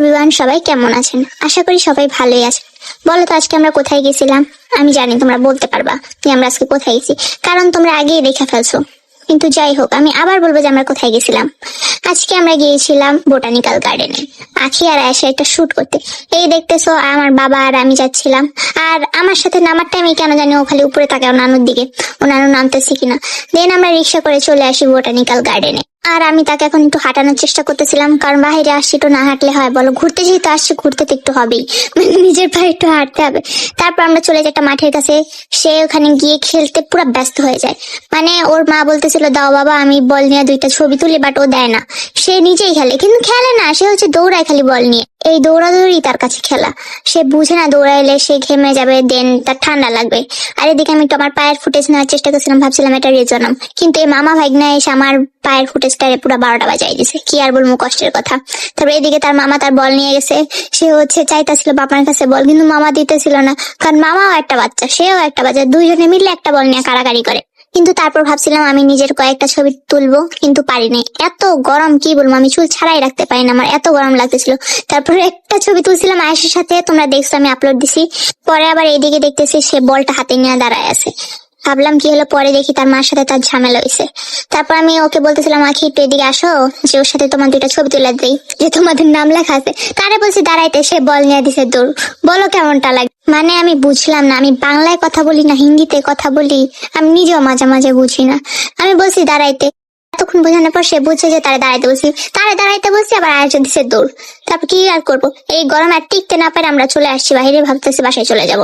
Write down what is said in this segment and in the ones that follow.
Everyone, সবাই কেমন আছেন? আশা করি সবাই ভালোই আছেন। বলো তো আজকে আমরা কোথায় গেছিলাম? আমি জানি তোমরা বলতে পারবা যে আমরা আজকে কোথায় গেছি, কারণ তোমরা আগেই দেখে ফেলছো। কিন্তু যাই হোক, আমি আবার বলবো যে আমরা কোথায় গেছিলাম। আজকে আমরা গিয়েছিলাম বোটানিক্যাল গার্ডেনে আখি আর এসে একটা শুট করতে। এই দেখতেছো, আমার বাবা আর আমি যাচ্ছিলাম। আর আমার সাথে নামার টাইমে কেন জানি ও খালি উপরে তাকায় ও নানুর দিকে, ও নানু নামতেছি কিনা। দেন আমরা রিক্সা করে চলে আসি বোটানিক্যাল গার্ডেনে। আর আমি তাকে এখন একটু হাঁটানোর চেষ্টা করতেছিলাম, কারণ বাইরে আসছি, একটু না হাঁটলে হয় বলো? ঘুরতে যেহেতু আসছি, ঘুরতে তো একটু হবেই, মানে নিজের পায়ে একটু হাঁটতে হবে। তারপর আমরা চলে যাই একটা মাঠের কাছে। সে ওখানে গিয়ে খেলতে পুরো ব্যস্ত হয়ে যায়। মানে ওর মা বলতেছিল, দাও বাবা আমি বল নিয়ে দুইটা ছবি তুলি, বাট ও দেয় না। সে নিজেই খেলে, কিন্তু খেলে না, সে হচ্ছে দৌড়ায় খালি বল নিয়ে। এই দৌড়াদৌড়ি তার কাছে খেলা। সে বুঝে না দৌড়াইলে সে ঘেমে যাবে, দেন তার ঠান্ডা লাগবে। আর এদিকে আমি একটু আমার পায়ের ফুটেজ নেওয়ার চেষ্টা করছিলাম, ভাবছিলাম এটা রেজনাম, কিন্তু এই মামা ভাগ্না এসে আমার পায়ের ফুটেজটারে পুরো 12টা বাজাই দিছে। কি আর বলবো, কষ্টের কথা। তারপরে এদিকে তার মামা তার বল নিয়ে গেছে। সে হচ্ছে চাইতাছিল বাবার কাছে বল, কিন্তু মামা দিতেছিল না, কারণ মামাও একটা বাচ্চা, সেও একটা বাচ্চা, দুইজনে মিলে একটা বল নিয়ে কাড়াকাড়ি করে। কিন্তু তারপর ভাবছিলাম আমি নিজের কয়েকটা ছবি তুলবো, কিন্তু পারিনি। এত গরম, কি বলবো, আমি চুল ছাড়াই রাখতে পারি না, আমার এত গরম লাগতেছিল। তারপরে একটা ছবি তুলছিলাম আয়েশের সাথে, তোমরা দেখছো আমি আপলোড দিছি। পরে আবার এইদিকে দেখতেছি সে বলটা হাতে নিয়ে দাঁড়ায় আছে। ভাবলাম কি হলো, পরে দেখি তার মার সাথে তার ঝামেলা হয়েছে। তারপর আমি ওকে বলতেছিলাম, আখি একটু এদিকে আসো, যে ওর সাথে তোমার দুইটা ছবি তুলে দিই, যে তোমাদের নাম লেখা আছে। তারে বলছি দাঁড়াইতে, সে বল নিয়ে দিছে দৌড়। বলো কেমনটা লাগে? মানে আমি বুঝলাম না, আমি বাংলায় কথা বলি না হিন্দিতে কথা বলি, আমি নিজেও মাঝে মাঝে বুঝি না। আমি বলছি দাঁড়াইতে, এতক্ষণ বোঝানোর পর সে বুঝছে যে তারে দাঁড়াইতে বলছি, তারে দাঁড়াইতে বলছি, আবার আয়োজন দিছে দৌড়। তারপর কি আর করবো, এই গরম আর টিকতে না পারে আমরা চলে আসছি বাইরে, ভাবতেছি বাসায় চলে যাব।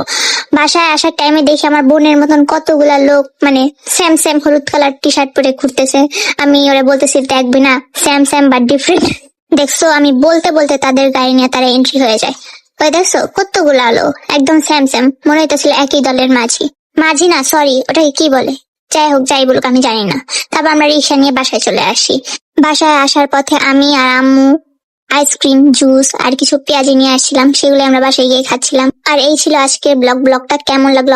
বাসায় আসার টাইমে দেখি আমার বোনের মতন কতগুলা লোক, মানে সেম সেম হলুদ কালার টি শার্ট পরে ঘুরতেছে। আমি ওরা বলতেছি দেখবি না, সেম সেম বাট ডিফারেন্ট। দেখছো, আমি বলতে বলতে তাদের গাড়ি নিয়ে তারা এন্ট্রি হয়ে যায়। ওই দেখছো কতগুলো আলো, একদম সেম সেম, মনে হইতেছিল একই দলের মাঝি। মাঝি না, সরি, ওটাকে কি বলে? যাই হোক, যাই বলুক আমি জানি না। তারপর আমরা রিক্সা নিয়ে বাসায় চলে আসি। বাসায় আসার পথে আমি আর আম্মু আইসক্রিম, জুস আর কিছু পেঁয়াজি নিয়ে আসছিলাম, সেগুলো আমরা বাসায় গিয়ে খাচ্ছিলাম। আর এই ছিল আজকের ব্লগটা কেমন লাগলো